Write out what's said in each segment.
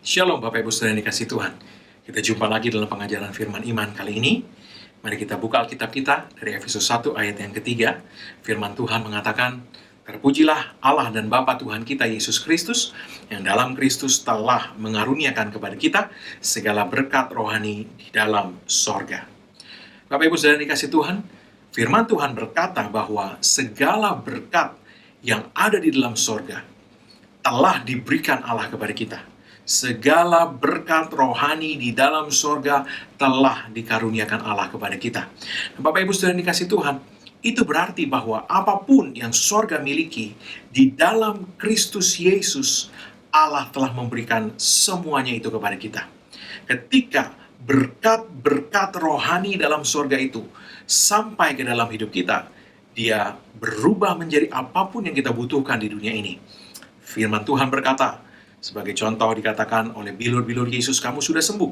Shalom Bapak Ibu Saudara yang dikasih Tuhan. Kita jumpa lagi dalam pengajaran firman iman kali ini. Mari kita buka Alkitab kita dari Efesus 1 ayat yang ketiga. Firman Tuhan mengatakan, "Terpujilah Allah dan Bapa Tuhan kita Yesus Kristus, yang dalam Kristus telah mengaruniakan kepada kita segala berkat rohani di dalam sorga." Bapak Ibu Saudara yang dikasih Tuhan, firman Tuhan berkata bahwa segala berkat yang ada di dalam sorga telah diberikan Allah kepada kita. Segala berkat rohani di dalam sorga telah dikaruniakan Allah kepada kita. Bapak Ibu Saudara yang dikasih Tuhan, itu berarti bahwa apapun yang sorga miliki di dalam Kristus Yesus, Allah telah memberikan semuanya itu kepada kita. Ketika berkat-berkat rohani dalam sorga itu sampai ke dalam hidup kita, dia berubah menjadi apapun yang kita butuhkan di dunia ini. Firman Tuhan berkata, sebagai contoh dikatakan oleh bilur-bilur Yesus, kamu sudah sembuh.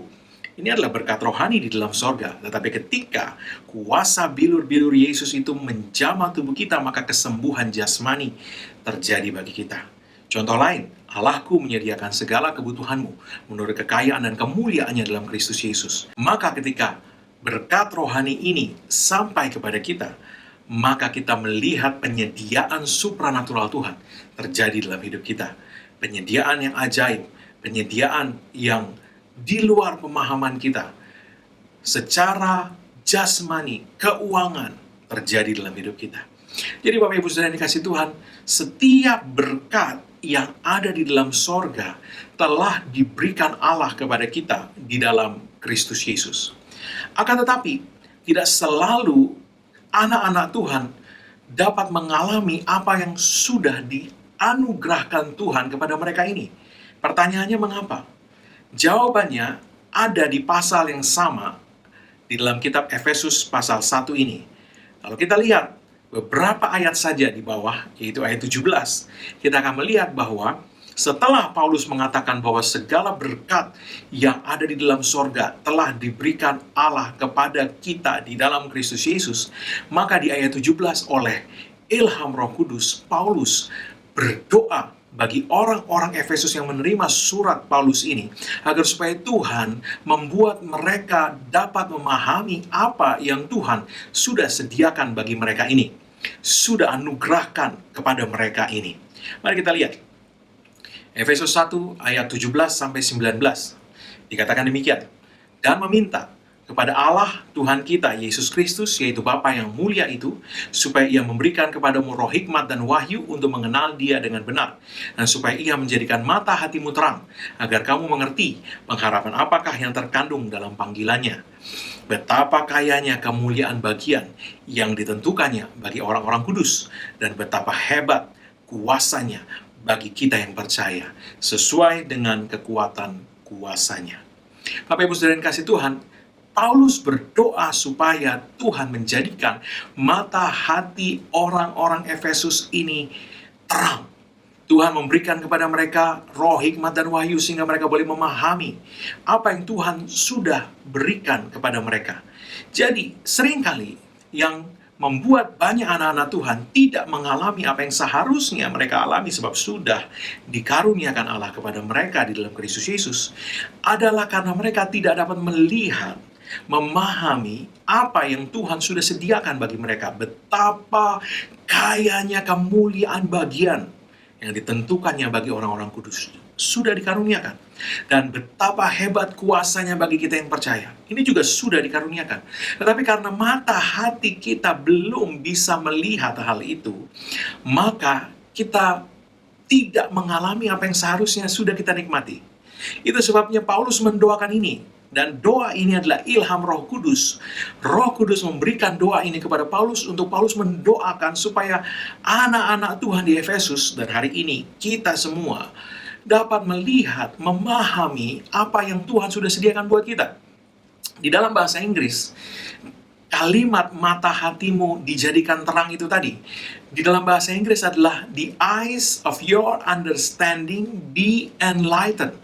Ini adalah berkat rohani di dalam sorga. Tetapi ketika kuasa bilur-bilur Yesus itu menjamah tubuh kita, maka kesembuhan jasmani terjadi bagi kita. Contoh lain, Allahku menyediakan segala kebutuhanmu menurut kekayaan dan kemuliaannya dalam Kristus Yesus. Maka ketika berkat rohani ini sampai kepada kita, maka kita melihat penyediaan supranatural Tuhan terjadi dalam hidup kita. Penyediaan yang ajaib, penyediaan yang di luar pemahaman kita. Secara jasmani, keuangan terjadi dalam hidup kita. Jadi Bapak Ibu Saudara yang dikasih Tuhan, setiap berkat yang ada di dalam sorga telah diberikan Allah kepada kita di dalam Kristus Yesus. Akan tetapi, tidak selalu anak-anak Tuhan dapat mengalami apa yang sudah dianugerahkan Tuhan kepada mereka ini. Pertanyaannya mengapa? Jawabannya ada di pasal yang sama di dalam kitab Efesus pasal 1 ini. Kalau kita lihat beberapa ayat saja di bawah, yaitu ayat 17, kita akan melihat bahwa setelah Paulus mengatakan bahwa segala berkat yang ada di dalam sorga telah diberikan Allah kepada kita di dalam Kristus Yesus, maka di ayat 17 oleh ilham Roh Kudus, Paulus berdoa bagi orang-orang Efesus yang menerima surat Paulus ini, agar supaya Tuhan membuat mereka dapat memahami apa yang Tuhan sudah sediakan bagi mereka ini, sudah anugerahkan kepada mereka ini. Mari kita lihat Efesus 1 ayat 17-19. Dikatakan demikian, dan meminta kepada Allah Tuhan kita Yesus Kristus, yaitu Bapa yang mulia itu, supaya Ia memberikan kepadamu roh hikmat dan wahyu untuk mengenal Dia dengan benar, dan supaya Ia menjadikan mata hatimu terang, agar kamu mengerti pengharapan apakah yang terkandung dalam panggilannya, betapa kayanya kemuliaan bagian yang ditentukannya bagi orang-orang kudus, dan betapa hebat kuasanya bagi kita yang percaya, sesuai dengan kekuatan kuasanya. Bapak Ibu Saudara yang kasih Tuhan, Paulus berdoa supaya Tuhan menjadikan mata hati orang-orang Efesus ini terang. Tuhan memberikan kepada mereka roh hikmat dan wahyu sehingga mereka boleh memahami apa yang Tuhan sudah berikan kepada mereka. Jadi seringkali yang membuat banyak anak-anak Tuhan tidak mengalami apa yang seharusnya mereka alami sebab sudah dikaruniakan Allah kepada mereka di dalam Kristus Yesus adalah karena mereka tidak dapat melihat, memahami apa yang Tuhan sudah sediakan bagi mereka. Betapa kayanya kemuliaan bagian yang ditentukannya bagi orang-orang kudus sudah dikaruniakan, dan betapa hebat kuasanya bagi kita yang percaya. Ini juga sudah dikaruniakan. Tetapi karena mata hati kita belum bisa melihat hal itu, maka kita tidak mengalami apa yang seharusnya sudah kita nikmati. Itu sebabnya Paulus mendoakan ini. Dan doa ini adalah ilham Roh Kudus. Roh Kudus memberikan doa ini kepada Paulus untuk Paulus mendoakan supaya anak-anak Tuhan di Efesus dan hari ini kita semua dapat melihat, memahami apa yang Tuhan sudah sediakan buat kita. Di dalam bahasa Inggris, kalimat mata hatimu dijadikan terang itu tadi, di dalam bahasa Inggris adalah the eyes of your understanding be enlightened.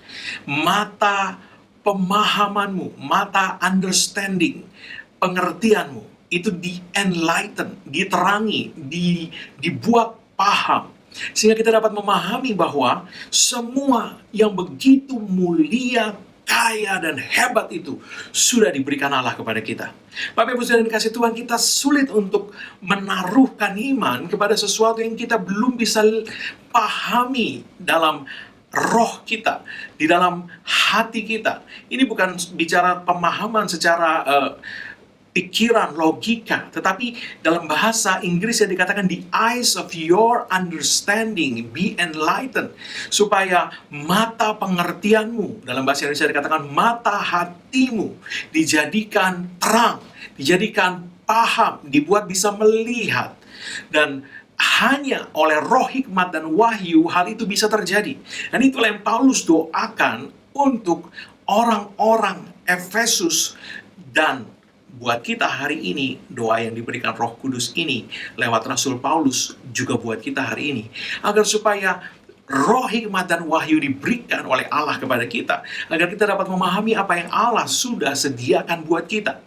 Mata pemahamanmu, mata understanding, pengertianmu, itu di enlighten, diterangi, dibuat paham. Sehingga kita dapat memahami bahwa semua yang begitu mulia, kaya, dan hebat itu sudah diberikan Allah kepada kita. Bapak Ibu Saudara yang dikasih Tuhan, kita sulit untuk menaruhkan iman kepada sesuatu yang kita belum bisa pahami dalam roh kita, di dalam hati kita. Ini bukan bicara pemahaman secara pikiran, logika, tetapi dalam bahasa Inggris yang dikatakan the eyes of your understanding be enlightened, supaya mata pengertianmu, dalam bahasa Indonesia dikatakan mata hatimu dijadikan terang, dijadikan paham, dibuat bisa melihat. Dan hanya oleh roh hikmat dan wahyu hal itu bisa terjadi. Dan itulah yang Paulus doakan untuk orang-orang Efesus, dan buat kita hari ini, doa yang diberikan Roh Kudus ini lewat Rasul Paulus juga buat kita hari ini, agar supaya roh hikmat dan wahyu diberikan oleh Allah kepada kita, agar kita dapat memahami apa yang Allah sudah sediakan buat kita.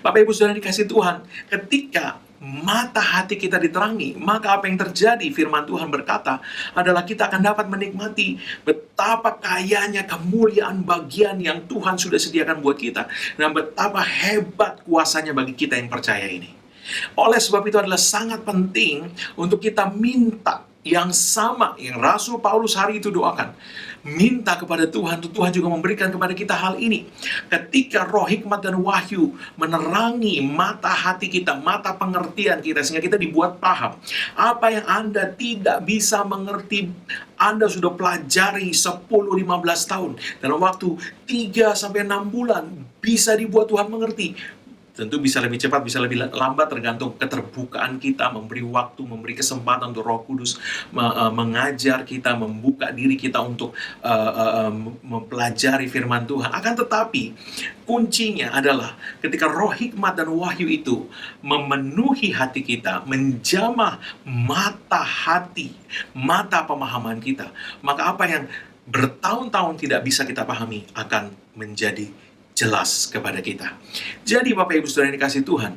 Bapak Ibu Saudara dikasih Tuhan, ketika mata hati kita diterangi, maka apa yang terjadi? Firman Tuhan berkata adalah kita akan dapat menikmati betapa kayanya kemuliaan bagian yang Tuhan sudah sediakan buat kita, dan betapa hebat kuasanya bagi kita yang percaya ini. Oleh sebab itu adalah sangat penting untuk kita minta yang sama yang Rasul Paulus hari itu doakan. Minta kepada Tuhan, Tuhan juga memberikan kepada kita hal ini. Ketika roh hikmat dan wahyu menerangi mata hati kita, mata pengertian kita, sehingga kita dibuat paham. Apa yang Anda tidak bisa mengerti, Anda sudah pelajari 10-15 tahun, dalam waktu 3-6 bulan bisa dibuat Tuhan mengerti. Tentu bisa lebih cepat, bisa lebih lambat, tergantung keterbukaan kita, memberi waktu, memberi kesempatan untuk Roh Kudus mengajar kita, membuka diri kita untuk mempelajari firman Tuhan. Akan tetapi, kuncinya adalah ketika roh hikmat dan wahyu itu memenuhi hati kita, menjamah mata hati, mata pemahaman kita, maka apa yang bertahun-tahun tidak bisa kita pahami akan menjadi jelas kepada kita. Jadi Bapak Ibu Saudara yang dikasih Tuhan,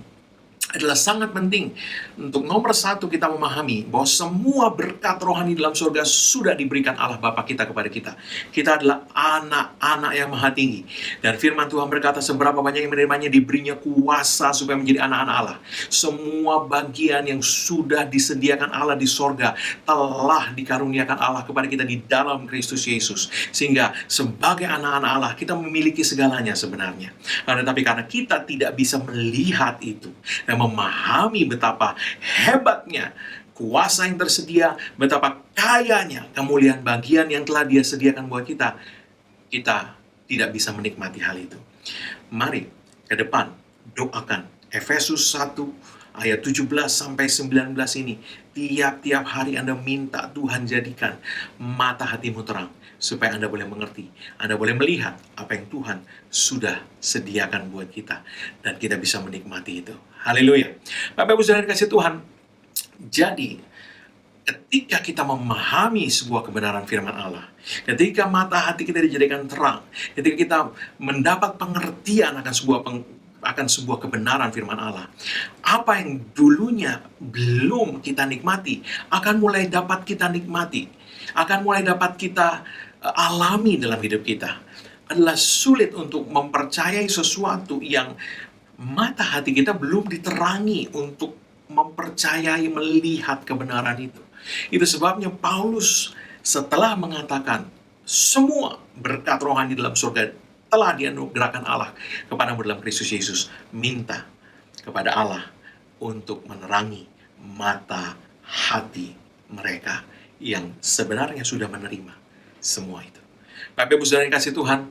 adalah sangat penting untuk nomor satu kita memahami bahwa semua berkat rohani dalam surga sudah diberikan Allah Bapa kita kepada kita. Kita adalah anak-anak yang maha tinggi. Dan firman Tuhan berkata seberapa banyak yang menerimanya diberinya kuasa supaya menjadi anak-anak Allah. Semua bagian yang sudah disediakan Allah di surga telah dikaruniakan Allah kepada kita di dalam Kristus Yesus. Sehingga sebagai anak-anak Allah kita memiliki segalanya sebenarnya. Tetapi karena kita tidak bisa melihat itu dan memahami betapa hebatnya kuasa yang tersedia, betapa kayanya kemuliaan bagian yang telah Dia sediakan buat kita, kita tidak bisa menikmati hal itu. Mari ke depan doakan Efesus 1 ayat 17-19 ini. Tiap-tiap hari Anda minta Tuhan jadikan mata hatimu terang, supaya Anda boleh mengerti, Anda boleh melihat apa yang Tuhan sudah sediakan buat kita, dan kita bisa menikmati itu. Haleluya. Bapak Ibu Saudara dikasih Tuhan, jadi ketika kita memahami sebuah kebenaran firman Allah, ketika mata hati kita dijadikan terang, ketika kita mendapat pengertian akan sebuah kebenaran firman Allah, apa yang dulunya belum kita nikmati akan mulai dapat kita nikmati, akan mulai dapat kita alami dalam hidup kita. Adalah sulit untuk mempercayai sesuatu yang mata hati kita belum diterangi untuk mempercayai, melihat kebenaran itu. Itu sebabnya Paulus setelah mengatakan semua berkat rohani dalam surga telah dianugerahkan Allah kepadamu dalam Kristus Yesus, minta kepada Allah untuk menerangi mata hati mereka yang sebenarnya sudah menerima semua itu. Bapak Ibu Saudara yang kasih Tuhan,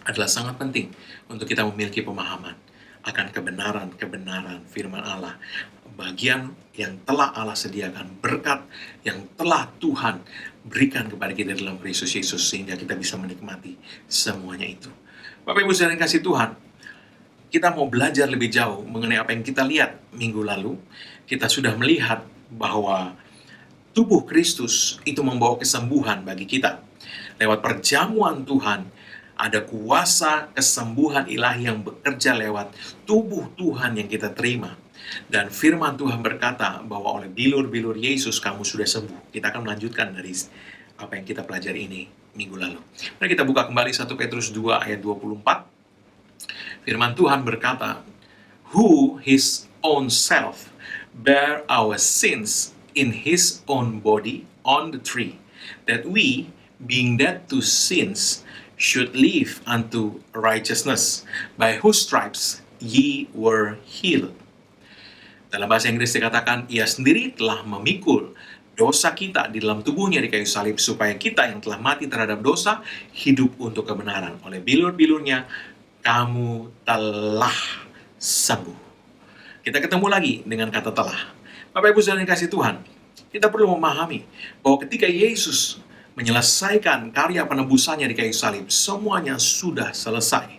adalah sangat penting untuk kita memiliki pemahaman akan kebenaran firman Allah, bagian yang telah Allah sediakan, berkat yang telah Tuhan berikan kepada kita dalam Kristus Yesus, sehingga kita bisa menikmati semuanya itu. Bapak Ibu Saudara yang kasih Tuhan, kita mau belajar lebih jauh mengenai apa yang kita lihat minggu lalu. Kita sudah melihat bahwa tubuh Kristus itu membawa kesembuhan bagi kita. Lewat perjamuan Tuhan, ada kuasa kesembuhan ilahi yang bekerja lewat tubuh Tuhan yang kita terima. Dan firman Tuhan berkata bahwa oleh bilur-bilur Yesus kamu sudah sembuh. Kita akan melanjutkan dari apa yang kita pelajari ini minggu lalu. Mari kita buka kembali 1 Petrus 2 ayat 24. Firman Tuhan berkata, who his own self bear our sins in his own body on the tree, that we, being dead to sins, should live unto righteousness, by whose stripes ye were healed. Dalam bahasa Inggris dikatakan, ia sendiri telah memikul dosa kita di dalam tubuhnya di kayu salib, supaya kita yang telah mati terhadap dosa, hidup untuk kebenaran. Oleh bilur-bilurnya, kamu telah sembuh. Kita ketemu lagi dengan kata telah. Bapak Ibu Saudara yang kasih Tuhan, kita perlu memahami bahwa ketika Yesus menyelesaikan karya penebusannya di kayu salib, semuanya sudah selesai.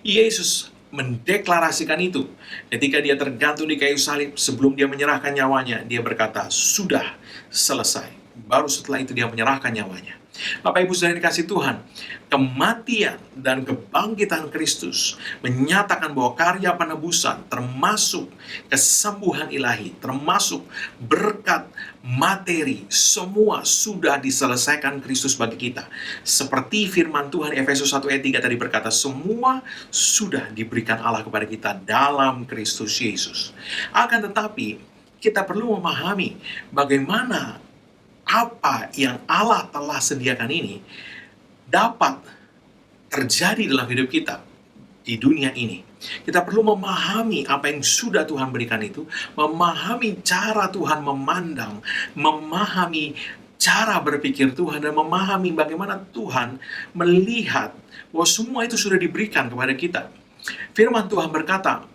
Yesus mendeklarasikan itu ketika dia tergantung di kayu salib. Sebelum dia menyerahkan nyawanya, dia berkata, sudah selesai. Baru setelah itu dia menyerahkan nyawanya. Bapak Ibu Saudara yang dikasih Tuhan, kematian dan kebangkitan Kristus menyatakan bahwa karya penebusan, termasuk kesembuhan ilahi, termasuk berkat materi, semua sudah diselesaikan Kristus bagi kita. Seperti firman Tuhan Efesus 1 ayat 3 tadi berkata, semua sudah diberikan Allah kepada kita dalam Kristus Yesus. Akan tetapi, kita perlu memahami bagaimana apa yang Allah telah sediakan ini dapat terjadi dalam hidup kita di dunia ini. Kita perlu memahami apa yang sudah Tuhan berikan itu, memahami cara Tuhan memandang, memahami cara berpikir Tuhan, dan memahami bagaimana Tuhan melihat bahwa semua itu sudah diberikan kepada kita. Firman Tuhan berkata,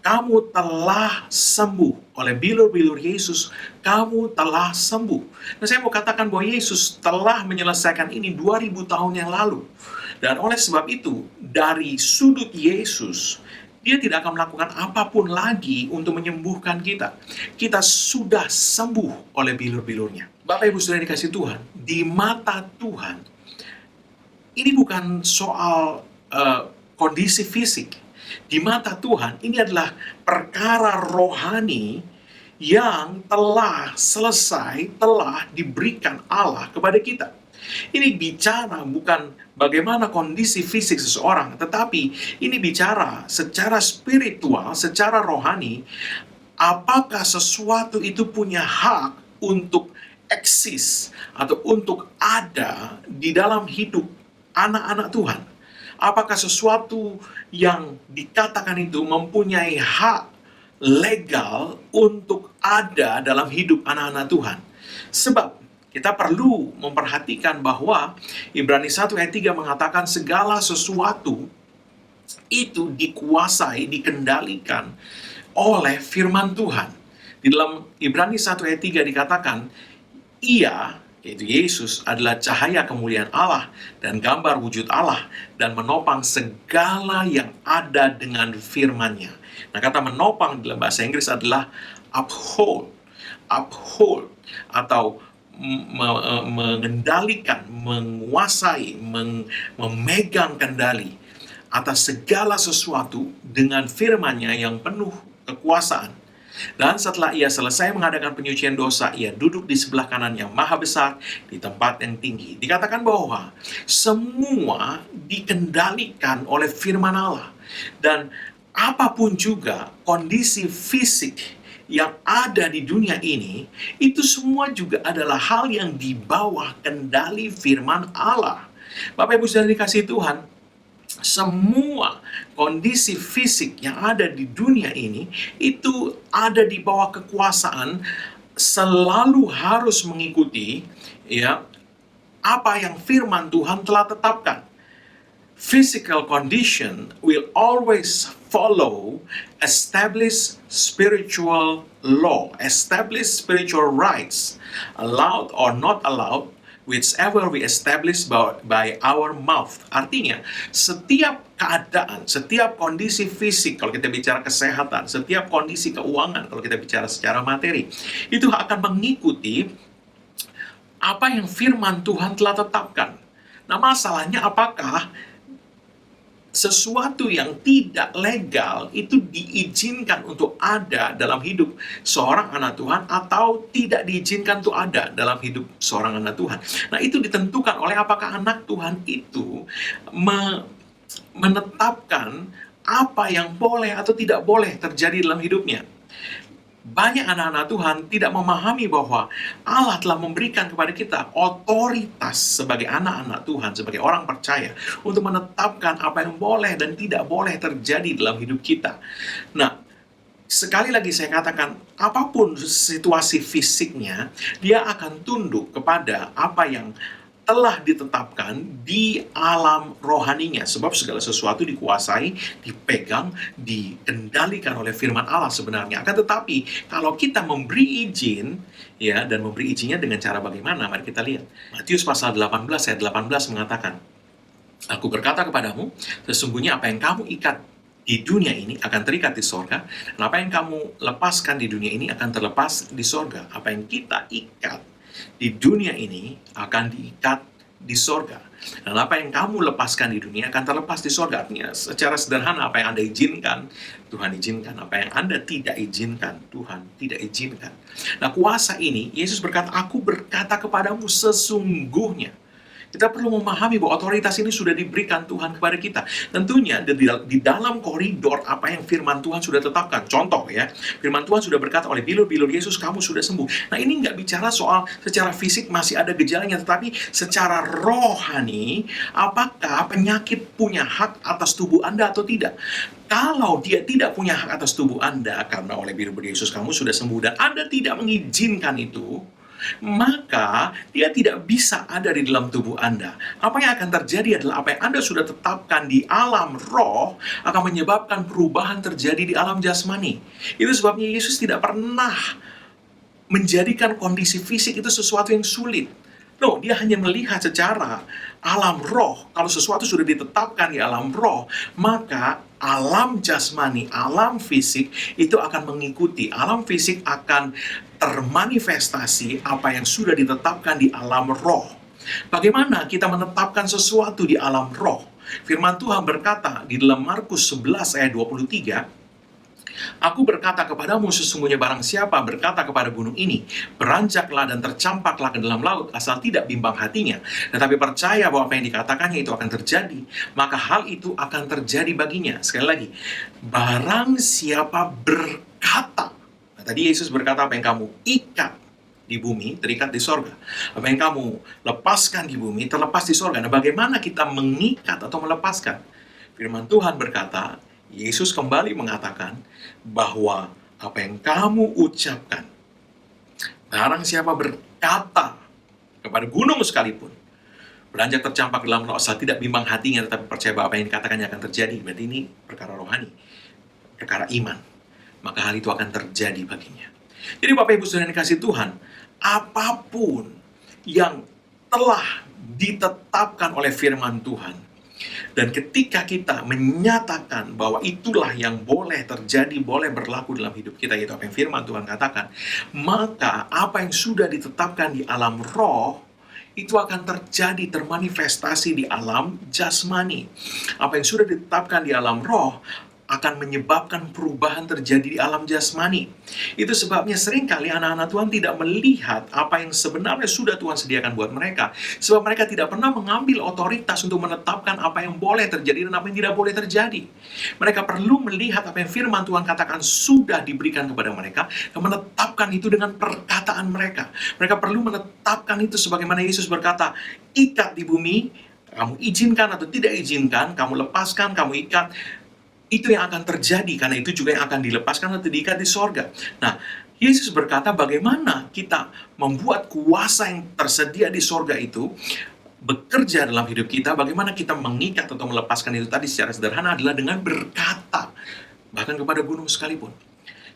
kamu telah sembuh. Oleh bilur-bilur Yesus, kamu telah sembuh. Nah, saya mau katakan bahwa Yesus telah menyelesaikan ini 2000 tahun yang lalu. Dan oleh sebab itu, dari sudut Yesus, dia tidak akan melakukan apapun lagi untuk menyembuhkan kita. Kita sudah sembuh oleh bilur-bilurnya. Bapak Ibu Saudara dikasih Tuhan, di mata Tuhan, ini bukan soal kondisi fisik. Di mata Tuhan, ini adalah perkara rohani yang telah selesai, telah diberikan Allah kepada kita. Ini bicara bukan bagaimana kondisi fisik seseorang, tetapi ini bicara secara spiritual, secara rohani, apakah sesuatu itu punya hak untuk eksis atau untuk ada di dalam hidup anak-anak Tuhan. Apakah sesuatu yang dikatakan itu mempunyai hak legal untuk ada dalam hidup anak-anak Tuhan? Sebab kita perlu memperhatikan bahwa Ibrani 1 ayat 3 mengatakan segala sesuatu itu dikuasai, dikendalikan oleh firman Tuhan. Di dalam Ibrani 1 ayat 3 dikatakan, ia, yaitu Yesus, adalah cahaya kemuliaan Allah dan gambar wujud Allah, dan menopang segala yang ada dengan firman-Nya. Nah, kata menopang dalam bahasa Inggris adalah uphold, atau mengendalikan, menguasai, memegang kendali atas segala sesuatu dengan firman-Nya yang penuh kekuasaan. Dan setelah ia selesai mengadakan penyucian dosa, ia duduk di sebelah kanan yang maha besar di tempat yang tinggi. Dikatakan bahwa semua dikendalikan oleh firman Allah. Dan apapun juga kondisi fisik yang ada di dunia ini, itu semua juga adalah hal yang di bawah kendali firman Allah. Bapak Ibu Saudara dikasih Tuhan, semua kondisi fisik yang ada di dunia ini itu ada di bawah kekuasaan, selalu harus mengikuti apa yang firman Tuhan telah tetapkan. Physical condition will always follow established spiritual law, established spiritual rights, allowed or not allowed, whichever we establish by our mouth. Artinya, setiap keadaan, setiap kondisi fisik, kalau kita bicara kesehatan, setiap kondisi keuangan, kalau kita bicara secara materi, itu akan mengikuti apa yang firman Tuhan telah tetapkan. Nah, masalahnya apakah sesuatu yang tidak legal itu diizinkan untuk ada dalam hidup seorang anak Tuhan atau tidak diizinkan untuk ada dalam hidup seorang anak Tuhan. Nah, itu ditentukan oleh apakah anak Tuhan itu menetapkan apa yang boleh atau tidak boleh terjadi dalam hidupnya. Banyak anak-anak Tuhan tidak memahami bahwa Allah telah memberikan kepada kita otoritas sebagai anak-anak Tuhan, sebagai orang percaya, untuk menetapkan apa yang boleh dan tidak boleh terjadi dalam hidup kita. Nah, sekali lagi saya katakan, apapun situasi fisiknya, dia akan tunduk kepada apa yang telah ditetapkan di alam rohaninya. Sebab segala sesuatu dikuasai, dipegang, dikendalikan oleh firman Allah sebenarnya. Akan tetapi, kalau kita memberi izin, ya, dan memberi izinnya dengan cara bagaimana? Mari kita lihat. Matius pasal 18 ayat 18 mengatakan, Aku berkata kepadamu, sesungguhnya apa yang kamu ikat di dunia ini akan terikat di sorga, dan apa yang kamu lepaskan di dunia ini akan terlepas di sorga. Apa yang kita ikat di dunia ini akan diikat di sorga. Dan apa yang kamu lepaskan di dunia akan terlepas di sorga. Artinya secara sederhana, apa yang Anda izinkan, Tuhan izinkan. Apa yang Anda tidak izinkan, Tuhan tidak izinkan. Nah, kuasa ini, Yesus berkata, Aku berkata kepadamu sesungguhnya. Kita perlu memahami bahwa otoritas ini sudah diberikan Tuhan kepada kita. Tentunya di dalam koridor apa yang firman Tuhan sudah tetapkan. Contoh ya, firman Tuhan sudah berkata oleh bilur-bilur Yesus, kamu sudah sembuh. Nah, ini nggak bicara soal secara fisik masih ada gejalanya, tetapi secara rohani, apakah penyakit punya hak atas tubuh Anda atau tidak? Kalau dia tidak punya hak atas tubuh Anda, karena oleh bilur-bilur Yesus kamu sudah sembuh, dan Anda tidak mengizinkan itu, maka dia tidak bisa ada di dalam tubuh Anda. Apa yang akan terjadi adalah apa yang Anda sudah tetapkan di alam roh akan menyebabkan perubahan terjadi di alam jasmani. Itu sebabnya Yesus tidak pernah menjadikan kondisi fisik itu sesuatu yang sulit. No, dia hanya melihat secara alam roh. Kalau sesuatu sudah ditetapkan di alam roh, maka alam jasmani, alam fisik itu akan mengikuti. Alam fisik akan termanifestasi apa yang sudah ditetapkan di alam roh. Bagaimana kita menetapkan sesuatu di alam roh? Firman Tuhan berkata di dalam Markus 11 ayat 23, Aku berkata kepadamu, sesungguhnya barang siapa berkata kepada gunung ini, beranjaklah dan tercampaklah ke dalam laut, asal tidak bimbang hatinya, tetapi percaya bahwa apa yang dikatakannya itu akan terjadi, maka hal itu akan terjadi baginya. Sekali lagi, barang siapa berkata, nah, tadi Yesus berkata, apa yang kamu ikat di bumi, terikat di sorga. Apa yang kamu lepaskan di bumi, terlepas di sorga. Nah, bagaimana kita mengikat atau melepaskan? Firman Tuhan berkata, Yesus kembali mengatakan bahwa apa yang kamu ucapkan, barang siapa berkata kepada gunung sekalipun, beranjak tercampak dalam laut, asal tidak bimbang hatinya, tetapi percaya bahwa apa yang dikatakannya akan terjadi. Berarti ini perkara rohani, perkara iman. Maka hal itu akan terjadi baginya. Jadi Bapak Ibu Saudara yang dikasihi Tuhan, apapun yang telah ditetapkan oleh firman Tuhan, dan ketika kita menyatakan bahwa itulah yang boleh terjadi, boleh berlaku dalam hidup kita, yaitu apa yang firman Tuhan katakan, maka apa yang sudah ditetapkan di alam roh, itu akan terjadi, termanifestasi di alam jasmani. Apa yang sudah ditetapkan di alam roh akan menyebabkan perubahan terjadi di alam jasmani. Itu sebabnya seringkali anak-anak Tuhan tidak melihat apa yang sebenarnya sudah Tuhan sediakan buat mereka. Sebab mereka tidak pernah mengambil otoritas untuk menetapkan apa yang boleh terjadi dan apa yang tidak boleh terjadi. Mereka perlu melihat apa yang firman Tuhan katakan sudah diberikan kepada mereka, dan menetapkan itu dengan perkataan mereka. Mereka perlu menetapkan itu sebagaimana Yesus berkata, ikat di bumi, kamu izinkan atau tidak izinkan, kamu lepaskan, kamu ikat, itu yang akan terjadi, karena itu juga yang akan dilepaskan atau diikat di sorga. Nah, Yesus berkata bagaimana kita membuat kuasa yang tersedia di sorga itu bekerja dalam hidup kita, bagaimana kita mengikat atau melepaskan itu tadi secara sederhana adalah dengan berkata, bahkan kepada gunung sekalipun.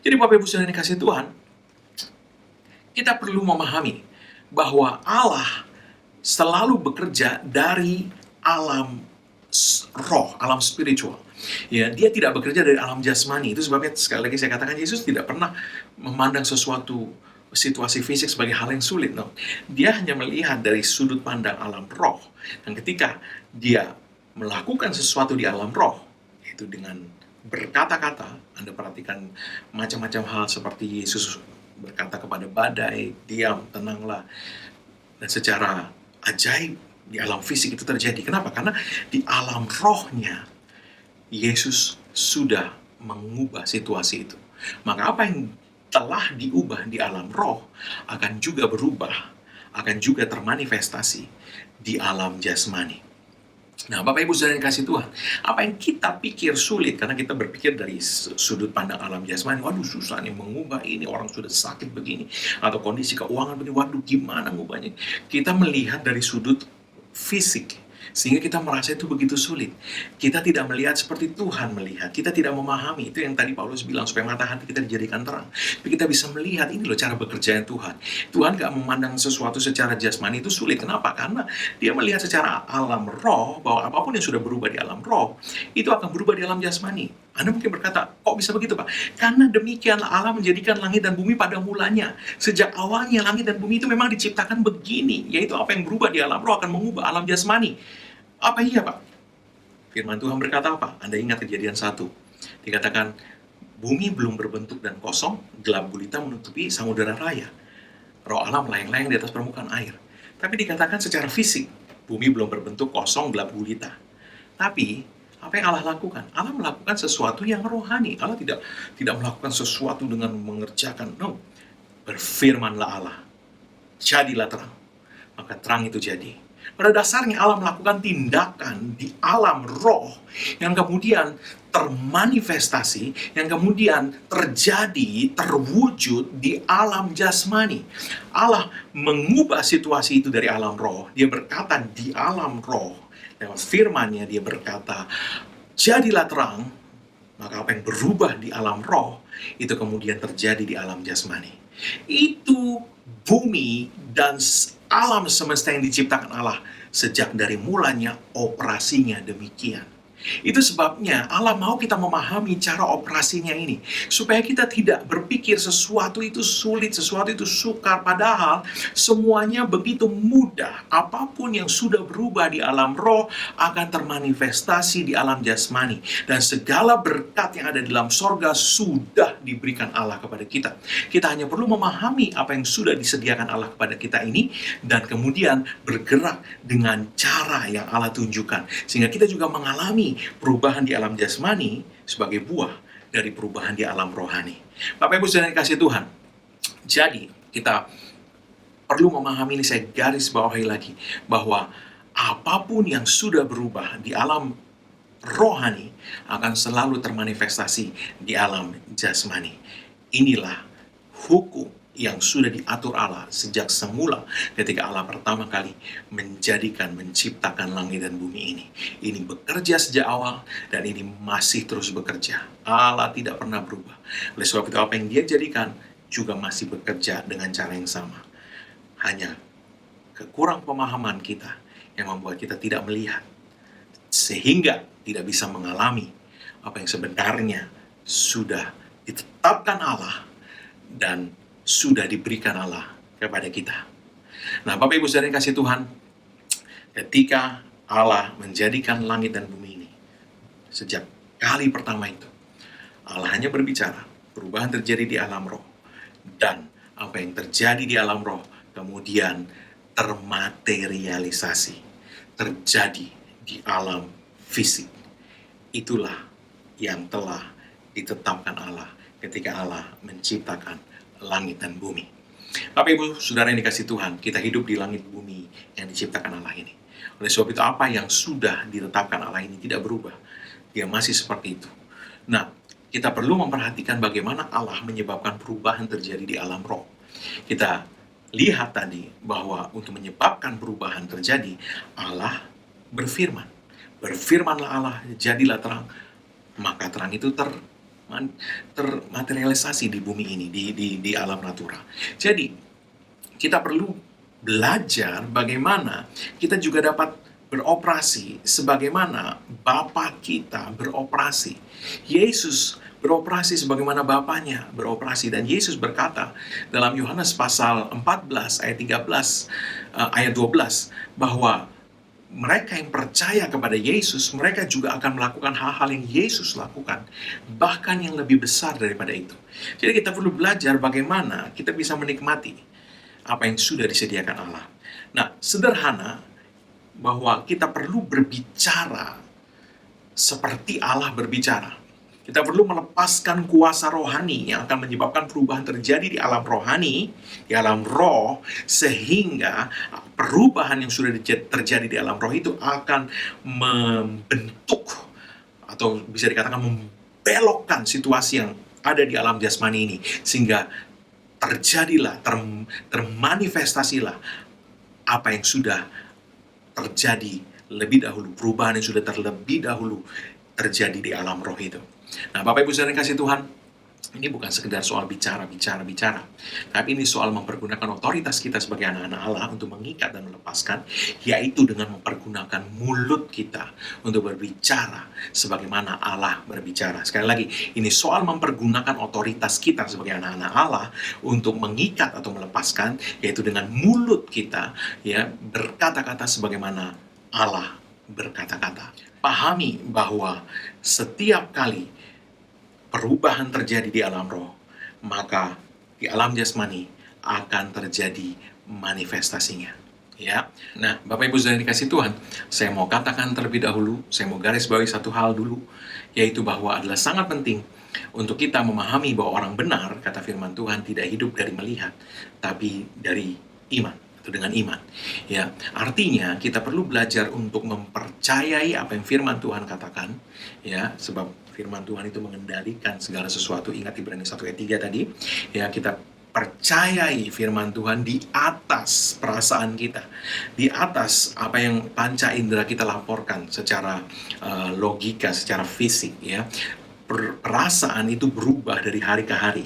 Jadi Bapak Ibu Saudara yang dikasihi Tuhan, kita perlu memahami bahwa Allah selalu bekerja dari alam roh, alam spiritual. Ya, dia tidak bekerja dari alam jasmani. Itu sebabnya sekali lagi saya katakan Yesus tidak pernah memandang sesuatu situasi fisik sebagai hal yang sulit. No. Dia hanya melihat dari sudut pandang alam roh. Dan ketika dia melakukan sesuatu di alam roh, yaitu dengan berkata-kata. Anda perhatikan macam-macam hal seperti Yesus berkata kepada badai, diam, tenanglah. Dan secara ajaib di alam fisik itu terjadi. Kenapa? Karena di alam rohnya Yesus sudah mengubah situasi itu. Maka apa yang telah diubah di alam roh akan juga berubah, akan juga termanifestasi di alam jasmani. Nah, Bapak Ibu Saudara yang kasih Tuhan, apa yang kita pikir sulit, karena kita berpikir dari sudut pandang alam jasmani, waduh susah nih mengubah ini, orang sudah sakit begini, atau kondisi keuangan begini, waduh gimana ngubahnya. Kita melihat dari sudut fisik, sehingga kita merasa itu begitu sulit. Kita tidak melihat seperti Tuhan melihat. Kita tidak memahami. Itu yang tadi Paulus bilang, supaya mata hati kita dijadikan terang. Tapi kita bisa melihat, ini loh cara bekerjanya Tuhan. Tuhan gak memandang sesuatu secara jasmani itu sulit. Kenapa? Karena dia melihat secara alam roh, bahwa apapun yang sudah berubah di alam roh, itu akan berubah di alam jasmani. Anda mungkin berkata, kok bisa begitu Pak? Karena demikianlah Allah menjadikan langit dan bumi pada mulanya. Sejak awalnya langit dan bumi itu memang diciptakan begini. Yaitu apa yang berubah di alam roh akan mengubah alam jasmani. Apa iya Pak? Firman Tuhan berkata apa? Anda ingat Kejadian 1. Dikatakan, bumi belum berbentuk dan kosong, gelap gulita menutupi samudera raya. Roh Allah melayang-layang di atas permukaan air. Tapi dikatakan secara fisik, bumi belum berbentuk, kosong, gelap gulita. Tapi apa yang Allah lakukan? Allah melakukan sesuatu yang rohani. Allah tidak melakukan sesuatu dengan mengerjakan. No. Berfirmanlah Allah. Jadilah terang. Maka terang itu jadi. Pada dasarnya Allah melakukan tindakan di alam roh yang kemudian termanifestasi, yang kemudian terjadi, terwujud di alam jasmani. Allah mengubah situasi itu dari alam roh. Dia berkata di alam roh. Lewat firman-Nya dia berkata, jadilah terang, maka apa yang berubah di alam roh, itu kemudian terjadi di alam jasmani. Itu bumi dan alam semesta yang diciptakan Allah sejak dari mulanya operasinya demikian. Itu sebabnya Allah mau kita memahami cara operasinya ini, supaya kita tidak berpikir sesuatu itu sulit, sesuatu itu sukar, padahal semuanya begitu mudah. Apapun yang sudah berubah di alam roh akan termanifestasi di alam jasmani, dan segala berkat yang ada di dalam sorga sudah diberikan Allah kepada kita. Kita hanya perlu memahami apa yang sudah disediakan Allah kepada kita ini, dan kemudian bergerak dengan cara yang Allah tunjukkan, sehingga kita juga mengalami perubahan di alam jasmani sebagai buah dari perubahan di alam rohani. Bapak Ibu Saudara yang kasih Tuhan, jadi kita perlu memahami ini, saya garis bawahi lagi, bahwa apapun yang sudah berubah di alam rohani akan selalu termanifestasi di alam jasmani. Inilah hukum yang sudah diatur Allah sejak semula ketika Allah pertama kali menciptakan langit dan bumi ini. Ini bekerja sejak awal dan ini masih terus bekerja. Allah tidak pernah berubah. Oleh sebab itu apa yang dia jadikan juga masih bekerja dengan cara yang sama. Hanya kekurang pemahaman kita yang membuat kita tidak melihat, sehingga tidak bisa mengalami apa yang sebenarnya sudah ditetapkan Allah dan sudah diberikan Allah kepada kita. Nah, Bapak Ibu Saudara yang kasih Tuhan, ketika Allah menjadikan langit dan bumi ini, sejak kali pertama itu, Allah hanya berbicara, perubahan terjadi di alam roh, dan apa yang terjadi di alam roh kemudian termaterialisasi, terjadi di alam fisik. Itulah yang telah ditetapkan Allah ketika Allah menciptakan langit dan bumi. Bapak Ibu Saudara yang dikasih Tuhan, kita hidup di langit bumi yang diciptakan Allah ini. Oleh sebab itu apa yang sudah ditetapkan Allah ini tidak berubah. Dia masih seperti itu. Nah, kita perlu memperhatikan bagaimana Allah menyebabkan perubahan terjadi di alam roh. Kita lihat tadi bahwa untuk menyebabkan perubahan terjadi, Allah berfirman. Berfirmanlah Allah, jadilah terang. Maka terang itu termaterialisasi di bumi ini, di alam natural. Jadi, kita perlu belajar bagaimana kita juga dapat beroperasi sebagaimana Bapa kita beroperasi. Yesus beroperasi sebagaimana Bapanya beroperasi, dan Yesus berkata dalam Yohanes pasal 14 ayat 13 ayat 12 bahwa mereka yang percaya kepada Yesus, mereka juga akan melakukan hal-hal yang Yesus lakukan, bahkan yang lebih besar daripada itu. Jadi kita perlu belajar bagaimana kita bisa menikmati apa yang sudah disediakan Allah. Nah, sederhana bahwa kita perlu berbicara seperti Allah berbicara. Kita perlu melepaskan kuasa rohani yang akan menyebabkan perubahan terjadi di alam rohani, di alam roh, sehingga perubahan yang sudah terjadi di alam roh itu akan membentuk atau bisa dikatakan membelokkan situasi yang ada di alam jasmani ini, sehingga terjadilah, termanifestasilah apa yang sudah terjadi lebih dahulu, perubahan yang sudah terlebih dahulu terjadi di alam roh itu. Nah, Bapak Ibu saudara yang kasih Tuhan, ini bukan sekedar soal bicara, tapi ini soal mempergunakan otoritas kita sebagai anak-anak Allah untuk mengikat dan melepaskan, yaitu dengan mempergunakan mulut kita untuk berbicara sebagaimana Allah berbicara. Sekali lagi, ini soal mempergunakan otoritas kita sebagai anak-anak Allah untuk mengikat atau melepaskan, yaitu dengan mulut kita, ya, berkata-kata sebagaimana Allah berkata-kata. Pahami bahwa setiap kali perubahan terjadi di alam roh, maka di alam jasmani akan terjadi manifestasinya. Ya, nah Bapak Ibu saudara dikasih Tuhan, saya mau katakan terlebih dahulu, saya mau garis bawahi satu hal dulu, yaitu bahwa adalah sangat penting untuk kita memahami bahwa orang benar, kata firman Tuhan, tidak hidup dari melihat, tapi dari iman. Dengan iman, ya, artinya kita perlu belajar untuk mempercayai apa yang firman Tuhan katakan, ya, sebab firman Tuhan itu mengendalikan segala sesuatu. Ingat Ibrani 1 ayat 3 tadi, ya, kita percayai firman Tuhan di atas perasaan kita, di atas apa yang panca indera kita laporkan secara logika, secara fisik, ya. Perasaan itu berubah dari hari ke hari,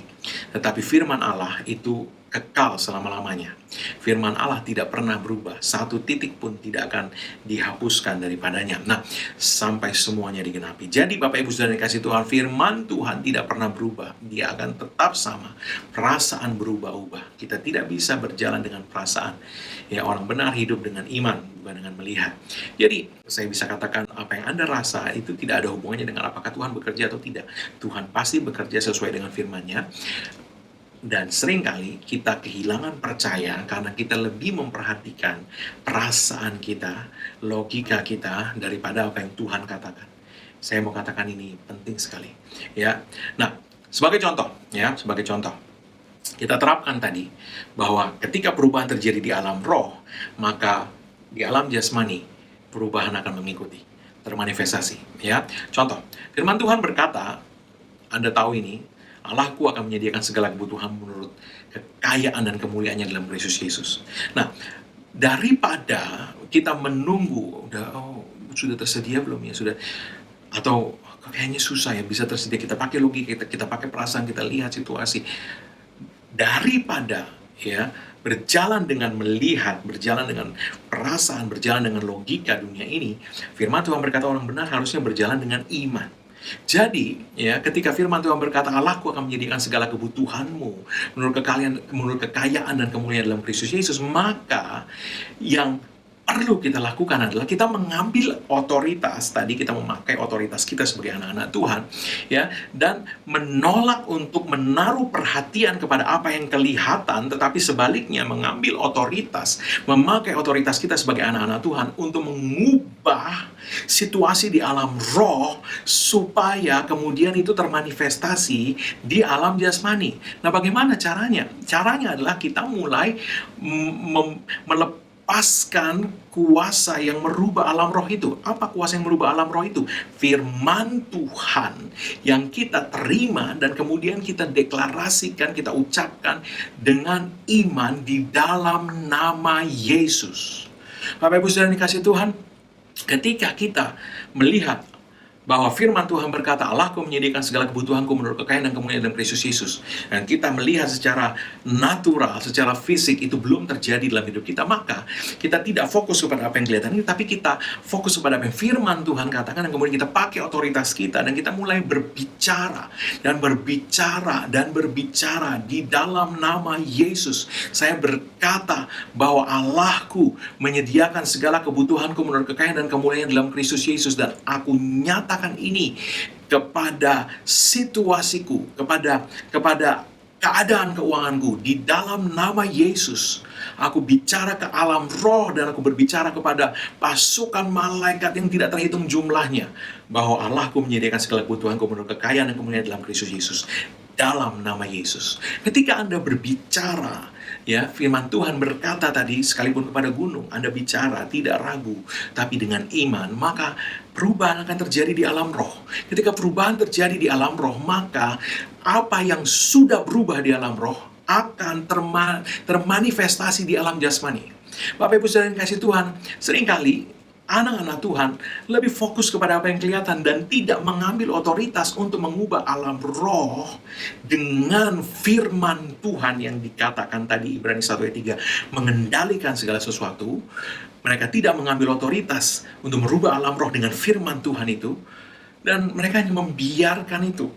tetapi firman Allah itu kekal selama-lamanya. Firman Allah tidak pernah berubah, satu titik pun tidak akan dihapuskan daripadanya. Nah, sampai semuanya digenapi. Jadi Bapak Ibu saudara dikasih Tuhan, firman Tuhan tidak pernah berubah, dia akan tetap sama. Perasaan berubah-ubah, kita tidak bisa berjalan dengan perasaan. Ya, orang benar hidup dengan iman, bukan dengan melihat. Jadi saya bisa katakan apa yang Anda rasa itu tidak ada hubungannya dengan apakah Tuhan bekerja atau tidak. Tuhan pasti bekerja sesuai dengan firman-Nya. Dan seringkali kita kehilangan percaya karena kita lebih memperhatikan perasaan kita, logika kita, daripada apa yang Tuhan katakan. Saya mau katakan ini penting sekali, ya. Nah, sebagai contoh, kita terapkan tadi bahwa ketika perubahan terjadi di alam roh, maka di alam jasmani perubahan akan mengikuti, termanifestasi, ya. Contoh, firman Tuhan berkata, Anda tahu ini, Allahku akan menyediakan segala kebutuhan menurut kekayaan dan kemuliaannya dalam Kristus Yesus. Nah, daripada kita menunggu, sudah tersedia belum ya? Sudah, atau kayaknya susah ya, bisa tersedia, kita pakai logika, kita pakai perasaan, kita lihat situasi. Daripada ya berjalan dengan melihat, berjalan dengan perasaan, berjalan dengan logika dunia ini, firman Tuhan berkata orang benar harusnya berjalan dengan iman. Jadi, ya, ketika firman Tuhan berkata, Allahku akan menyediakan segala kebutuhanmu menurut kekayaan dan kemuliaan dalam Kristus Yesus, maka yang perlu kita lakukan adalah kita mengambil otoritas, tadi kita memakai otoritas kita sebagai anak-anak Tuhan, ya, dan menolak untuk menaruh perhatian kepada apa yang kelihatan, tetapi sebaliknya mengambil otoritas, memakai otoritas kita sebagai anak-anak Tuhan untuk mengubah situasi di alam roh supaya kemudian itu termanifestasi di alam jasmani. Nah, bagaimana caranya? Caranya adalah kita mulai melepaskan kuasa yang merubah alam roh itu. Apa kuasa yang merubah alam roh itu? Firman Tuhan yang kita terima dan kemudian kita deklarasikan, kita ucapkan dengan iman di dalam nama Yesus. Bapak Ibu saudara dikasih Tuhan, ketika kita melihat bahwa firman Tuhan berkata, Allahku menyediakan segala kebutuhanku menurut kekayaan dan kemuliaan dalam Kristus Yesus. Dan kita melihat secara natural, secara fisik, itu belum terjadi dalam hidup kita. Maka kita tidak fokus kepada apa yang kelihatan ini, tapi kita fokus kepada apa yang firman Tuhan katakan, dan kemudian kita pakai otoritas kita, dan kita mulai berbicara, dan berbicara, dan berbicara di dalam nama Yesus. Saya berkata bahwa Allahku menyediakan segala kebutuhanku menurut kekayaan dan kemuliaan dalam Kristus Yesus, dan aku nyatakan ini kepada situasiku, kepada keadaan keuanganku di dalam nama Yesus. Aku bicara ke alam roh dan aku berbicara kepada pasukan malaikat yang tidak terhitung jumlahnya, bahwa Allahku menyediakan segala kebutuhanku menurut kekayaan dan kemuliaan dalam Kristus Yesus, dalam nama Yesus. Ketika Anda berbicara, ya, firman Tuhan berkata tadi, sekalipun kepada gunung Anda bicara tidak ragu, tapi dengan iman, maka perubahan akan terjadi di alam roh. Ketika perubahan terjadi di alam roh, maka apa yang sudah berubah di alam roh akan termanifestasi di alam jasmani. Bapak Ibu Saudara yang kasih Tuhan, seringkali anak-anak Tuhan lebih fokus kepada apa yang kelihatan dan tidak mengambil otoritas untuk mengubah alam roh dengan firman Tuhan yang dikatakan tadi Ibrani 1 ayat 3, mengendalikan segala sesuatu. Mereka tidak mengambil otoritas untuk merubah alam roh dengan firman Tuhan itu, dan mereka hanya membiarkan itu.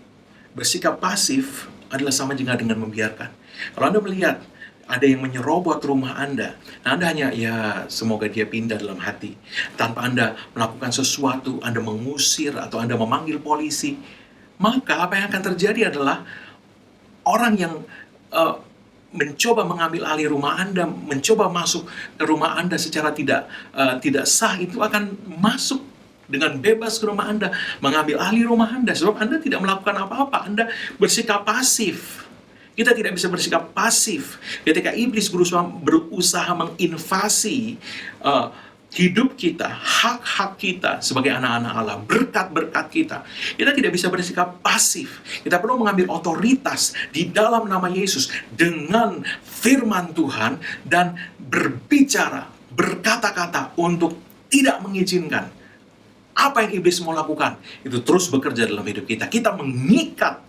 Bersikap pasif adalah sama juga dengan membiarkan. Kalau Anda melihat ada yang menyerobot rumah Anda, Anda hanya, ya semoga dia pindah dalam hati. Tanpa Anda melakukan sesuatu, Anda mengusir atau Anda memanggil polisi, maka apa yang akan terjadi adalah orang yang mencoba mengambil alih rumah Anda, mencoba masuk ke rumah Anda secara tidak sah, itu akan masuk dengan bebas ke rumah Anda, mengambil alih rumah Anda, sebab Anda tidak melakukan apa-apa. Anda bersikap pasif. Kita tidak bisa bersikap pasif ketika iblis berusaha menginvasi hidup kita, hak-hak kita sebagai anak-anak Allah, berkat-berkat kita. Kita tidak bisa bersikap pasif. Kita perlu mengambil otoritas di dalam nama Yesus dengan firman Tuhan dan berbicara, berkata-kata untuk tidak mengizinkan apa yang iblis mau lakukan itu terus bekerja dalam hidup kita. Kita mengikat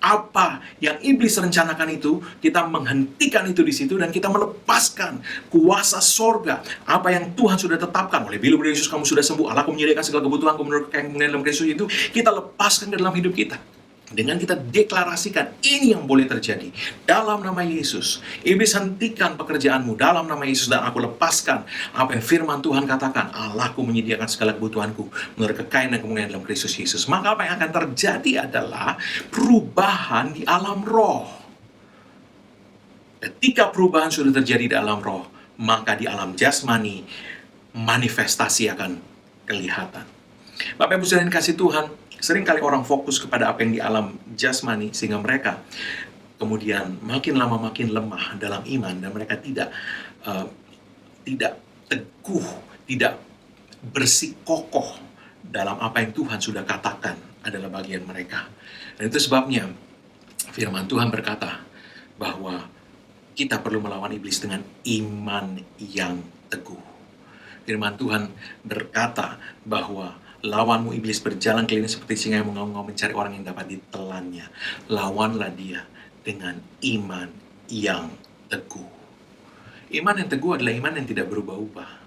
apa yang iblis rencanakan itu, kita menghentikan itu di situ, dan kita melepaskan kuasa sorga. Apa yang Tuhan sudah tetapkan, oleh bila Yesus kamu sudah sembuh, Allah menyediakan segala kebutuhan menurut kemuliaan dalam Kristus itu, kita lepaskan ke dalam hidup kita. Dengan kita deklarasikan, ini yang boleh terjadi dalam nama Yesus. Iblis, hentikan pekerjaanmu dalam nama Yesus, dan aku lepaskan apa yang firman Tuhan katakan, Allahku menyediakan segala kebutuhanku menurut kekayaan dan kemuliaan dalam Kristus Yesus. Maka apa yang akan terjadi adalah perubahan di alam roh. Ketika perubahan sudah terjadi di alam roh, maka di alam jasmani manifestasi akan kelihatan. Bapak Ibu Saudara yang kasih Tuhan, seringkali orang fokus kepada apa yang di alam jasmani, sehingga mereka kemudian makin lama makin lemah dalam iman, dan mereka tidak teguh, tidak bersikokoh dalam apa yang Tuhan sudah katakan adalah bagian mereka. Dan itu sebabnya firman Tuhan berkata bahwa kita perlu melawan iblis dengan iman yang teguh. Firman Tuhan berkata bahwa lawanmu iblis berjalan keliling seperti singa yang mengaum-ngaum mencari orang yang dapat ditelannya. Lawanlah dia dengan iman yang teguh. Iman yang teguh adalah iman yang tidak berubah-ubah.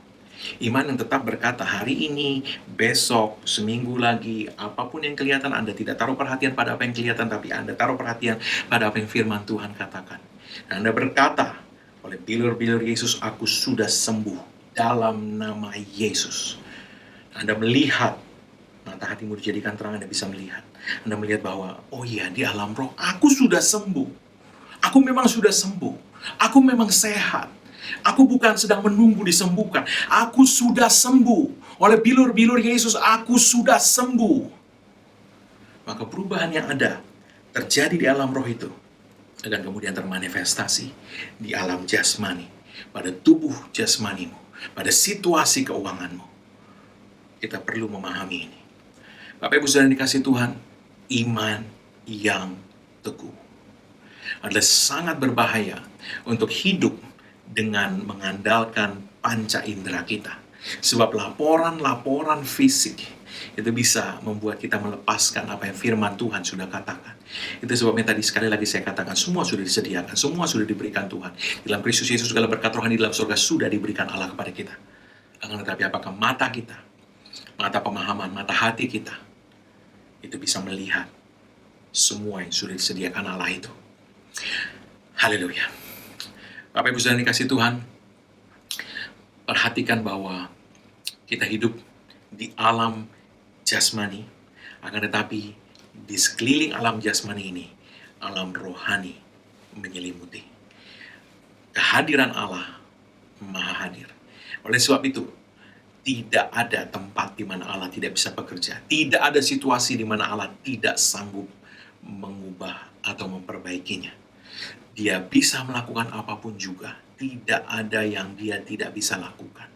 Iman yang tetap berkata, hari ini, besok, seminggu lagi, apapun yang kelihatan, Anda tidak taruh perhatian pada apa yang kelihatan, tapi Anda taruh perhatian pada apa yang firman Tuhan katakan. Dan Anda berkata, oleh bilur-bilur Yesus, aku sudah sembuh dalam nama Yesus. Anda melihat, mata hatimu dijadikan terang, Anda bisa melihat. Anda melihat bahwa, oh iya, di alam roh, aku sudah sembuh. Aku memang sudah sembuh. Aku memang sehat. Aku bukan sedang menunggu disembuhkan. Aku sudah sembuh. Oleh bilur-bilur Yesus, aku sudah sembuh. Maka perubahan yang ada terjadi di alam roh itu akan kemudian termanifestasi di alam jasmani, pada tubuh jasmanimu, pada situasi keuanganmu. Kita perlu memahami ini. Bapak Ibu Saudara yang dikasihi Tuhan, iman yang teguh adalah sangat berbahaya untuk hidup dengan mengandalkan panca indera kita. Sebab laporan-laporan fisik Itu bisa membuat kita melepaskan apa yang firman Tuhan sudah katakan. Itu sebabnya tadi sekali lagi saya katakan, semua sudah disediakan, semua sudah diberikan Tuhan. Dalam Kristus Yesus segala berkat rohani dalam surga sudah diberikan Allah kepada kita. Akan tetapi apakah mata kita, mata pemahaman, mata hati kita, itu bisa melihat semua yang sudah disediakan Allah itu. Haleluya. Bapak Ibu saudara dikasih Tuhan, perhatikan bahwa kita hidup di alam jasmani, akan tetapi di sekeliling alam jasmani ini, alam rohani menyelimuti. Kehadiran Allah maha hadir. Oleh sebab itu, tidak ada tempat di mana Allah tidak bisa bekerja. Tidak ada situasi di mana Allah tidak sanggup mengubah atau memperbaikinya. Dia bisa melakukan apapun juga. Tidak ada yang dia tidak bisa lakukan.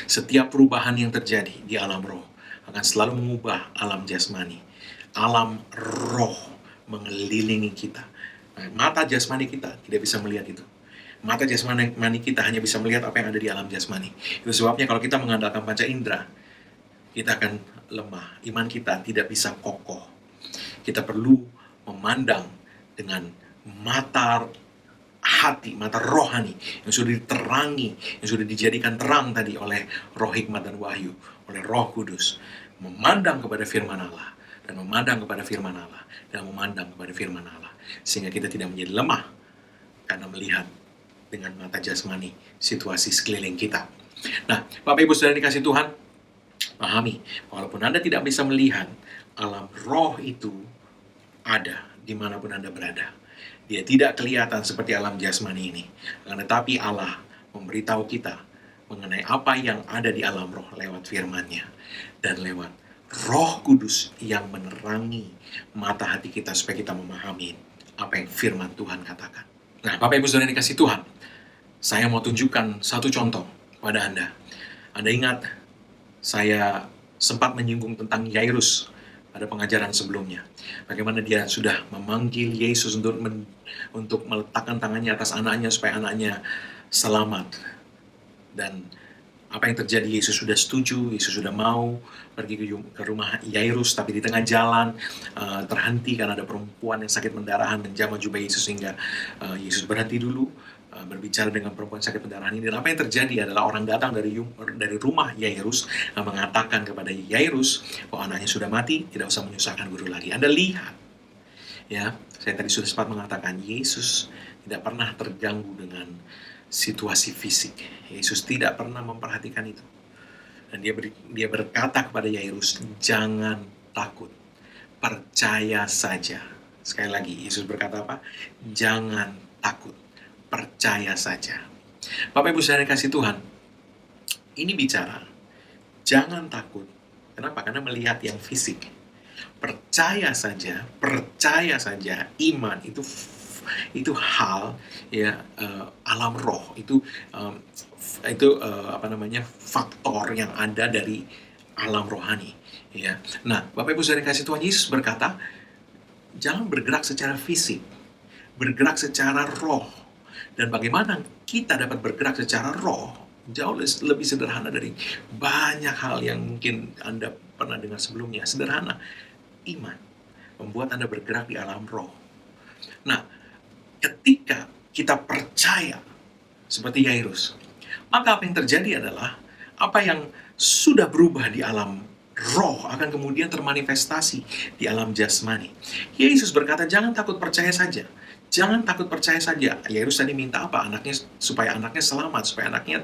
Setiap perubahan yang terjadi di alam roh akan selalu mengubah alam jasmani. Alam roh mengelilingi kita. Mata jasmani kita tidak bisa melihat itu. Mata jasmani kita hanya bisa melihat apa yang ada di alam jasmani. Itu sebabnya kalau kita mengandalkan panca indera, kita akan lemah. Iman kita tidak bisa kokoh. Kita perlu memandang dengan mata hati, mata rohani yang sudah diterangi, yang sudah dijadikan terang tadi oleh roh hikmat dan wahyu, oleh Roh Kudus, memandang kepada firman Allah, dan memandang kepada firman Allah, dan memandang kepada firman Allah, sehingga kita tidak menjadi lemah karena melihat dengan mata jasmani situasi sekeliling kita. Nah, Bapak Ibu saudara dikasih Tuhan, pahami, walaupun Anda tidak bisa melihat, alam roh itu ada dimanapun Anda berada. Dia tidak kelihatan seperti alam jasmani ini. Tetapi Allah memberitahu kita mengenai apa yang ada di alam roh lewat firman-Nya. Dan lewat Roh Kudus yang menerangi mata hati kita supaya kita memahami apa yang firman Tuhan katakan. Nah, Bapak Ibu saudara dikasih Tuhan, saya mau tunjukkan satu contoh pada Anda. Anda ingat, saya sempat menyinggung tentang Yairus pada pengajaran sebelumnya. Bagaimana dia sudah memanggil Yesus untuk meletakkan tangannya atas anaknya supaya anaknya selamat. Dan apa yang terjadi, Yesus sudah setuju, Yesus sudah mau pergi ke rumah Yairus, tapi di tengah jalan terhenti karena ada perempuan yang sakit pendarahan menjamah jubah Yesus, sehingga Yesus berhenti dulu berbicara dengan perempuan sakit pendarahan ini. Dan apa yang terjadi adalah orang datang dari rumah Yairus mengatakan kepada Yairus bahwa anaknya sudah mati, tidak usah menyusahkan guru lagi. Anda lihat, ya, saya tadi sudah sempat mengatakan Yesus tidak pernah terganggu dengan situasi fisik. Yesus tidak pernah memperhatikan itu. Dan dia berkata kepada Yairus, jangan takut, percaya saja. Sekali lagi, Yesus berkata apa? Jangan takut, percaya saja. Bapak Ibu saudara kasih Tuhan, ini bicara, jangan takut. Kenapa? Karena melihat yang fisik. Percaya saja, iman itu hal, ya, alam roh, itu faktor yang ada dari alam rohani, ya. Nah, Bapak Ibu saudara kasih Tuhan, Yesus berkata, jangan bergerak secara fisik, bergerak secara roh. Dan bagaimana kita dapat bergerak secara roh jauh lebih sederhana dari banyak hal yang mungkin Anda pernah dengar sebelumnya. Sederhana, iman membuat Anda bergerak di alam roh. Nah, ketika kita percaya seperti Yairus, maka apa yang terjadi adalah apa yang sudah berubah di alam roh akan kemudian termanifestasi di alam jasmani. Yesus berkata, jangan takut, percaya saja. Jangan takut, percaya saja. Yairus tadi minta apa? Supaya anaknya selamat, supaya anaknya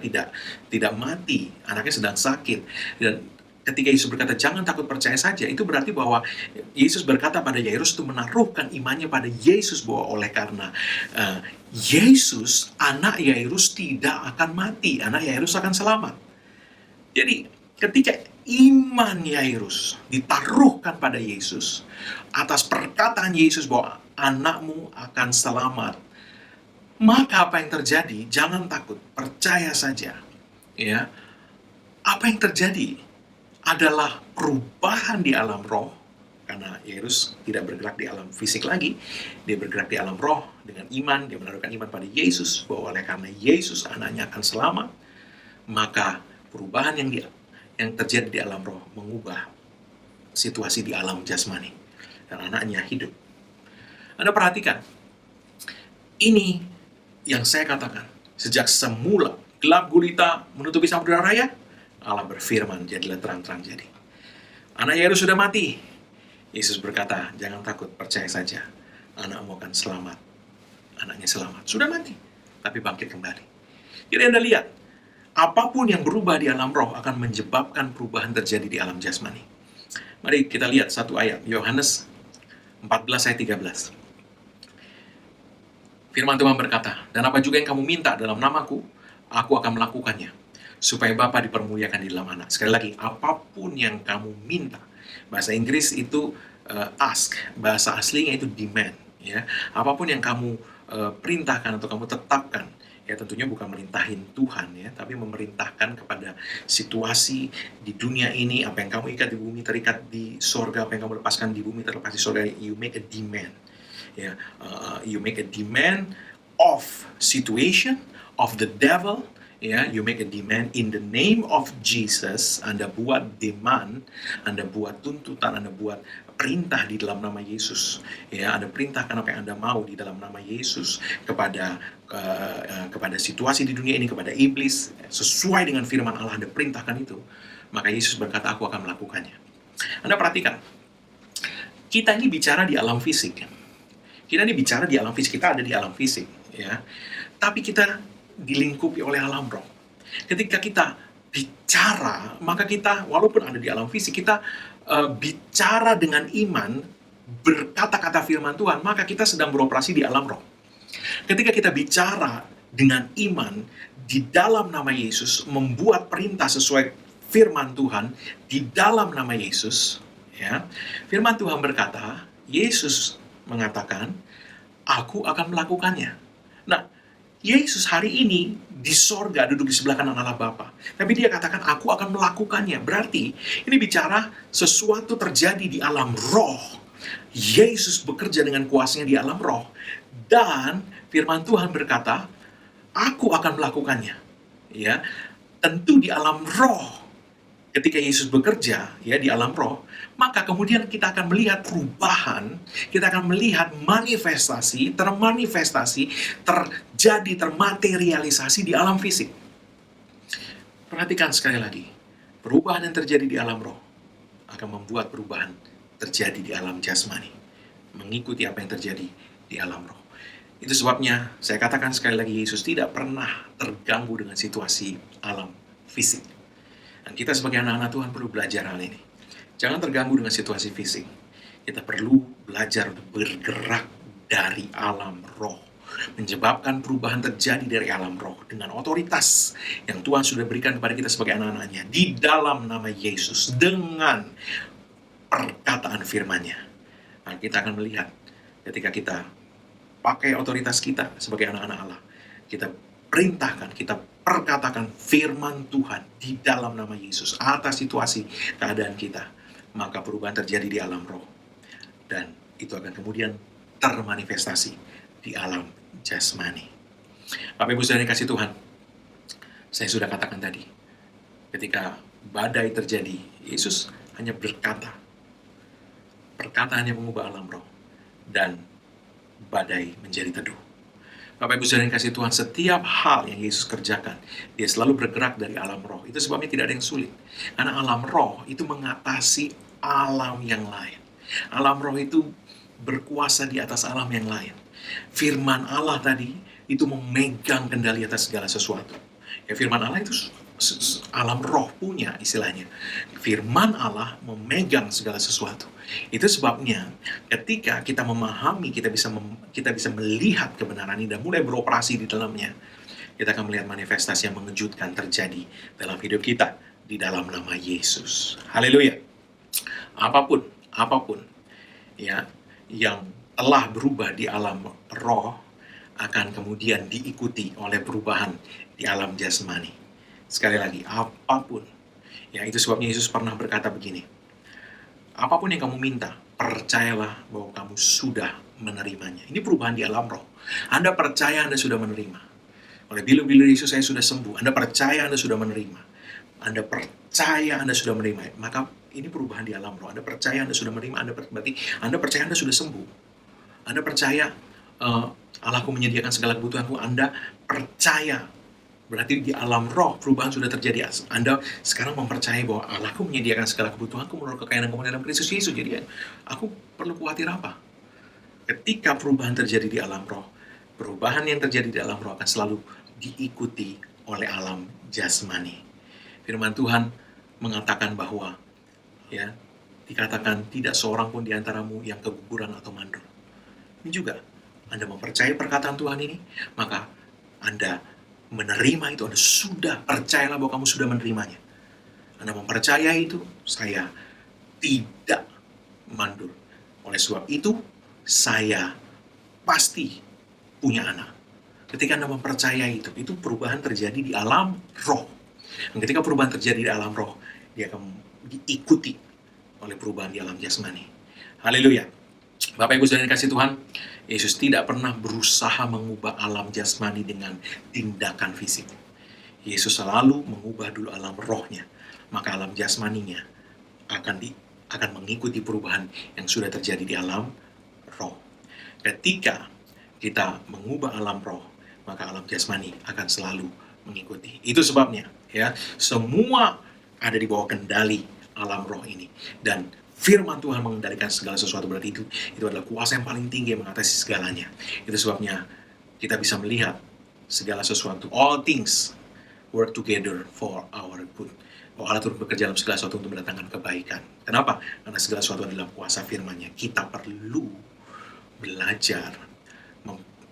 tidak mati. Anaknya sedang sakit. Dan ketika Yesus berkata, jangan takut, percaya saja, itu berarti bahwa Yesus berkata pada Yairus untuk menaruhkan imannya pada Yesus, bahwa oleh karena Yesus, anak Yairus tidak akan mati. Anak Yairus akan selamat. Jadi, ketika iman Yairus ditaruhkan pada Yesus, atas perkataan Yesus bahwa anakmu akan selamat, maka apa yang terjadi? Jangan takut, percaya saja. Ya, apa yang terjadi adalah perubahan di alam roh, karena Yairus tidak bergerak di alam fisik lagi, dia bergerak di alam roh dengan iman. Dia menaruhkan iman pada Yesus bahwa oleh karena Yesus anaknya akan selamat, maka perubahan yang terjadi di alam roh mengubah situasi di alam jasmani. Dan anaknya hidup. Anda perhatikan, ini yang saya katakan. Sejak semula gelap gulita menutupi samudera raya, Allah berfirman, jadilah terang-terang jadi. Anak Yairus sudah mati. Yesus berkata, jangan takut, percaya saja. Anakmu akan selamat. Anaknya selamat. Sudah mati, tapi bangkit kembali. Jadi Anda lihat, apapun yang berubah di alam roh akan menyebabkan perubahan terjadi di alam jasmani. Mari kita lihat satu ayat, Yohanes 14 ayat 13. Firman Tuhan berkata, dan apa juga yang kamu minta dalam namaku, aku akan melakukannya, supaya Bapa dipermuliakan di dalam anak. Sekali lagi, apapun yang kamu minta. Bahasa Inggris itu ask, bahasa aslinya itu demand. Ya. Apapun yang kamu perintahkan atau kamu tetapkan, ya tentunya bukan merintahin Tuhan, ya, tapi memerintahkan kepada situasi di dunia ini. Apa yang kamu ikat di bumi terikat di sorga, apa yang kamu lepaskan di bumi terlepas di sorga. You make a demand. Ya, you make a demand of situation, of the devil. Ya, you make a demand in the name of Jesus. Anda buat demand, Anda buat tuntutan, Anda buat perintah di dalam nama Yesus. Ya, Anda perintahkan apa yang Anda mau di dalam nama Yesus kepada situasi di dunia ini, kepada iblis, sesuai dengan firman Allah. Anda perintahkan itu, maka Yesus berkata, aku akan melakukannya. Anda perhatikan, kita ini bicara di alam fisik. Kita ini bicara di alam fisik, kita ada di alam fisik, ya. Tapi kita dilingkupi oleh alam roh. Ketika kita bicara, maka kita, walaupun ada di alam fisik, kita bicara dengan iman, berkata-kata firman Tuhan, maka kita sedang beroperasi di alam roh. Ketika kita bicara dengan iman, di dalam nama Yesus, membuat perintah sesuai firman Tuhan, di dalam nama Yesus, ya, firman Tuhan berkata, Yesus mengatakan, aku akan melakukannya. Nah, Yesus hari ini di sorga duduk di sebelah kanan Allah Bapa. Tapi dia katakan, aku akan melakukannya. Berarti ini bicara sesuatu terjadi di alam roh. Yesus bekerja dengan kuasanya di alam roh. Dan firman Tuhan berkata, aku akan melakukannya. Ya, tentu di alam roh. Ketika Yesus bekerja, ya, di alam roh, maka kemudian kita akan melihat perubahan, kita akan melihat manifestasi, terjadi, termaterialisasi di alam fisik. Perhatikan sekali lagi, perubahan yang terjadi di alam roh akan membuat perubahan terjadi di alam jasmani, mengikuti apa yang terjadi di alam roh. Itu sebabnya saya katakan sekali lagi, Yesus tidak pernah terganggu dengan situasi alam fisik. Dan kita sebagai anak-anak Tuhan perlu belajar hal ini. Jangan terganggu dengan situasi fisik. Kita perlu belajar untuk bergerak dari alam roh. Menyebabkan perubahan terjadi dari alam roh. Dengan otoritas yang Tuhan sudah berikan kepada kita sebagai anak-anaknya. Di dalam nama Yesus. Dengan perkataan firman-Nya. Nah, kita akan melihat ketika kita pakai otoritas kita sebagai anak-anak Allah. Kita perintahkan, kita perkatakan firman Tuhan di dalam nama Yesus atas situasi keadaan kita, maka perubahan terjadi di alam roh, dan itu akan kemudian termanifestasi di alam jasmani. Bapak Ibu saudara yang kasih Tuhan, saya sudah katakan tadi, ketika badai terjadi, Yesus hanya berkata, perkataannya mengubah alam roh, dan badai menjadi teduh. Bapak Ibu saudara yang kasih Tuhan, setiap hal yang Yesus kerjakan, dia selalu bergerak dari alam roh. Itu sebabnya tidak ada yang sulit. Karena alam roh itu mengatasi alam yang lain. Alam roh itu berkuasa di atas alam yang lain. Firman Allah tadi itu memegang kendali atas segala sesuatu. Ya, firman Allah itu alam roh punya istilahnya. Firman Allah memegang segala sesuatu. Itu sebabnya ketika kita memahami, kita bisa melihat kebenaran ini dan mulai beroperasi di dalamnya, kita akan melihat manifestasi yang mengejutkan terjadi dalam hidup kita di dalam nama Yesus. Haleluya. Apapun ya yang telah berubah di alam roh akan kemudian diikuti oleh perubahan di alam jasmani. Sekali lagi, apapun. Ya, itu sebabnya Yesus pernah berkata begini, apapun yang kamu minta, percayalah bahwa kamu sudah menerimanya. Ini perubahan di alam roh. Anda percaya Anda sudah menerima. Oleh bilu-bilu Yesus saya sudah sembuh. Anda percaya Anda sudah menerima. Anda percaya Anda sudah menerima. Maka Ini perubahan di alam roh. Anda percaya Anda sudah menerima, berarti Anda percaya Anda sudah sembuh. Anda percaya Allahku menyediakan segala kebutuhanku. Anda percaya, berarti di alam roh perubahan sudah terjadi. Anda sekarang mempercayai bahwa Allahku menyediakan segala kebutuhanku menurut kekayaan dan kemuliaan dalam Kristus Yesus. Jadi aku perlu khawatir apa? Ketika perubahan terjadi di alam roh, perubahan yang terjadi di alam roh akan selalu diikuti oleh alam jasmani. Firman Tuhan mengatakan bahwa dikatakan tidak seorang pun di antaramu yang keguguran atau mandul. Ini juga, Anda mempercayai perkataan Tuhan ini, maka Anda menerima itu. Anda sudah percayalah bahwa kamu sudah menerimanya. Anda mempercayai itu, saya tidak mandul. Oleh sebab itu, saya pasti punya anak. Ketika Anda mempercayai itu perubahan terjadi di alam roh. Dan ketika perubahan terjadi di alam roh, dia akan diikuti oleh perubahan di alam jasmani. Haleluya. Bapak Ibu saudara kasih Tuhan, Yesus tidak pernah berusaha mengubah alam jasmani dengan tindakan fisik. Yesus selalu mengubah dulu alam rohnya, maka alam jasmaninya akan mengikuti perubahan yang sudah terjadi di alam roh. Ketika kita mengubah alam roh, maka alam jasmani akan selalu mengikuti. Itu sebabnya, semua ada di bawah kendali alam roh ini. Dan firman Tuhan mengendalikan segala sesuatu, berarti itu adalah kuasa yang paling tinggi yang mengatasi segalanya. Itu sebabnya kita bisa melihat segala sesuatu, all things work together for our good. Bahwa Allah turut bekerja dalam segala sesuatu untuk mendatangkan kebaikan. Kenapa? Karena segala sesuatu adalah kuasa firman-Nya. Kita perlu belajar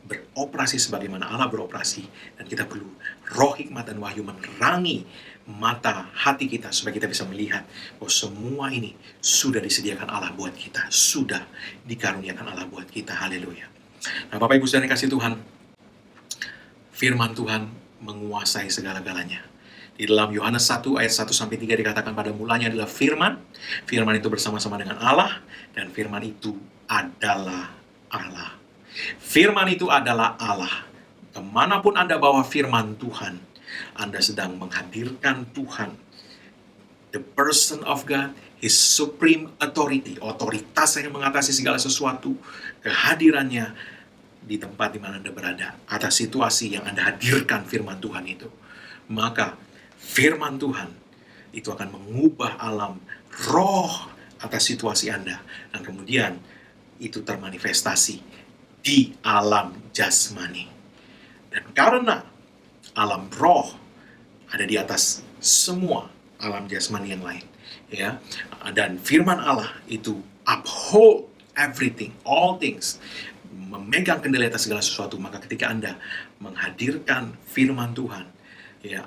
beroperasi sebagaimana Allah beroperasi, dan kita perlu roh hikmat dan wahyu menerangi mata hati kita supaya kita bisa melihat bahwa semua ini sudah disediakan Allah buat kita, sudah dikaruniakan Allah buat kita. Haleluya. Nah, Bapak Ibu saudara kasih Tuhan, firman Tuhan menguasai segala-galanya. Di dalam Yohanes 1 ayat 1-3 dikatakan pada mulanya adalah firman. Firman itu bersama-sama dengan Allah, dan firman itu adalah Allah. Firman itu adalah Allah. Kemanapun Anda bawa firman Tuhan, Anda sedang menghadirkan Tuhan, the person of God, His supreme authority, otoritas yang mengatasi segala sesuatu, kehadirannya di tempat di mana Anda berada, atas situasi yang Anda hadirkan firman Tuhan itu. Maka firman Tuhan itu akan mengubah alam roh atas situasi Anda, dan kemudian itu termanifestasi di alam jasmani. Dan karena alam roh ada di atas semua alam jasmani yang lain, dan firman Allah itu uphold everything, all things, memegang kendali atas segala sesuatu. Maka ketika Anda menghadirkan firman Tuhan,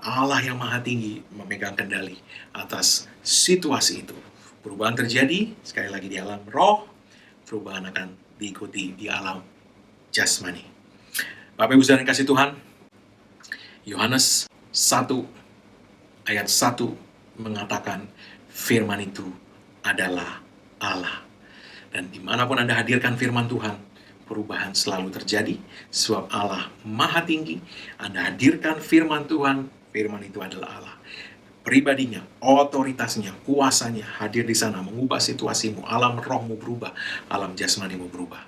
Allah yang maha tinggi memegang kendali atas situasi itu, perubahan terjadi sekali lagi di alam roh, perubahan akan diikuti di alam jasmani. Bapak Ibu saudara kasih Tuhan, Yohanes 1 ayat 1 mengatakan firman itu adalah Allah. Dan dimanapun Anda hadirkan firman Tuhan, perubahan selalu terjadi, sebab Allah maha tinggi. Anda hadirkan firman Tuhan, firman itu adalah Allah. Pribadinya, otoritasnya, kuasanya hadir di sana, mengubah situasimu, alam rohmu berubah, alam jasmanimu berubah.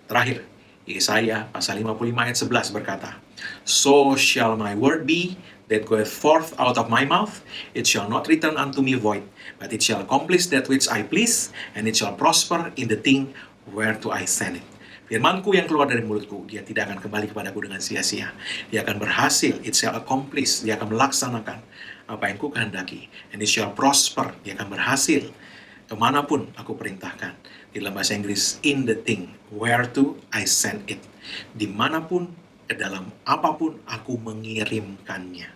Terakhir, Yesaya pasal 55 ayat 11 berkata, "So shall my word be that goeth forth out of my mouth, it shall not return unto me void, but it shall accomplish that which I please, and it shall prosper in the thing whereto I send it." Firmanku yang keluar dari mulutku, dia tidak akan kembali kepadaku dengan sia-sia. Dia akan berhasil, it shall accomplish, dia akan melaksanakan apa yang ku kehendaki. And it shall prosper, dia akan berhasil kemanapun aku perintahkan. Di dalam bahasa Inggris, in the thing whereto I send it. Dimanapun, ke dalam apapun aku mengirimkannya.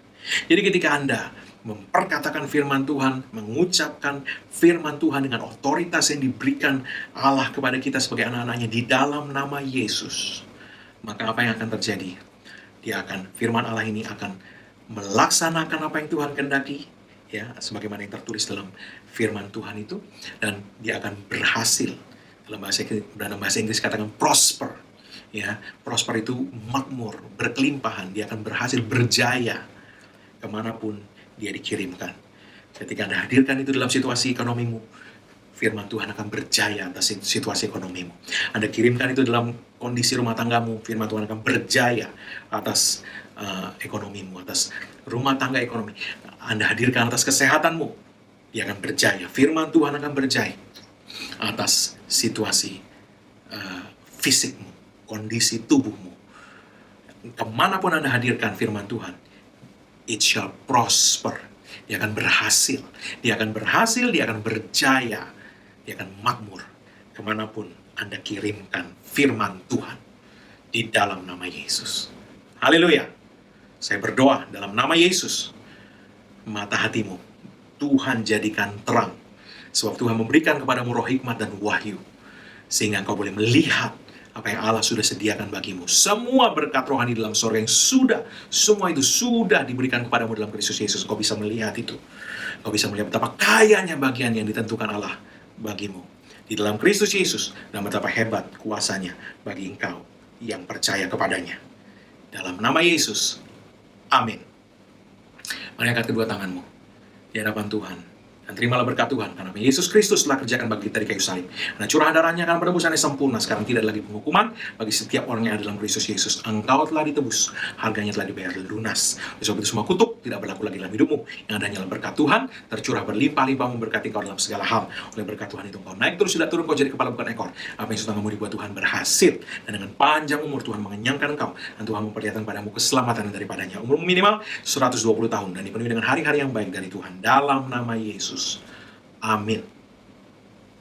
Jadi ketika Anda memperkatakan firman Tuhan, mengucapkan firman Tuhan dengan otoritas yang diberikan Allah kepada kita sebagai anak-anaknya di dalam nama Yesus, maka apa yang akan terjadi? Firman Allah ini akan melaksanakan apa yang Tuhan kehendaki, sebagaimana yang tertulis dalam firman Tuhan itu, dan dia akan berhasil. Dalam bahasa Inggris katakan prosper, prosper itu makmur, berkelimpahan. Dia akan berhasil, berjaya kemanapun dia dikirimkan. Ketika Anda hadirkan itu dalam situasi ekonomimu, firman Tuhan akan berjaya atas situasi ekonomimu. Anda kirimkan itu dalam kondisi rumah tanggamu, firman Tuhan akan berjaya atas ekonomimu, atas rumah tangga ekonomi. Anda hadirkan atas kesehatanmu, dia akan berjaya. Firman Tuhan akan berjaya atas situasi fisikmu, kondisi tubuhmu. Kemanapun Anda hadirkan firman Tuhan, it shall prosper. Dia akan berhasil. Dia akan berhasil, dia akan berjaya. Dia akan makmur kemanapun Anda kirimkan firman Tuhan di dalam nama Yesus. Haleluya. Saya berdoa dalam nama Yesus, mata hatimu Tuhan jadikan terang. Sebab Tuhan memberikan kepadamu roh hikmat dan wahyu, sehingga engkau boleh melihat apa yang Allah sudah sediakan bagimu. Semua berkat rohani dalam surga yang semua itu sudah diberikan kepadamu dalam Kristus Yesus. Kau bisa melihat itu. Kau bisa melihat betapa kayanya bagian yang ditentukan Allah bagimu di dalam Kristus Yesus, dan betapa hebat kuasanya bagi engkau yang percaya kepadanya. Dalam nama Yesus, amin. Mari angkat kedua tanganmu di hadapan Tuhan, dan terimalah berkat Tuhan, karena Yesus Kristus telah kerjakan bagi kita di kayu salib. Karena curahan darahnya akan menebus yang sempurna. Sekarang tidak lagi penghukuman bagi setiap orang yang ada dalam Kristus Yesus. Engkau telah ditebus, harganya telah dibayar lunas. Sebab itu semua kutuk tidak berlaku lagi dalam hidupmu. Yang ada hanyalah berkat Tuhan, tercurah berlimpah-limpah memberkati kau dalam segala hal. Oleh berkat Tuhan itu kau naik terus, tidak turun, kau jadi kepala bukan ekor. Apa yang sudah kamu dibuat Tuhan berhasil, dan dengan panjang umur Tuhan mengenyangkan engkau, dan Tuhan memperlihatkan padamu keselamatan daripadanya. Umurmu minimal 120 tahun, dan dipenuhi dengan hari-hari yang baik dari Tuhan. Dalam nama Yesus. Amin.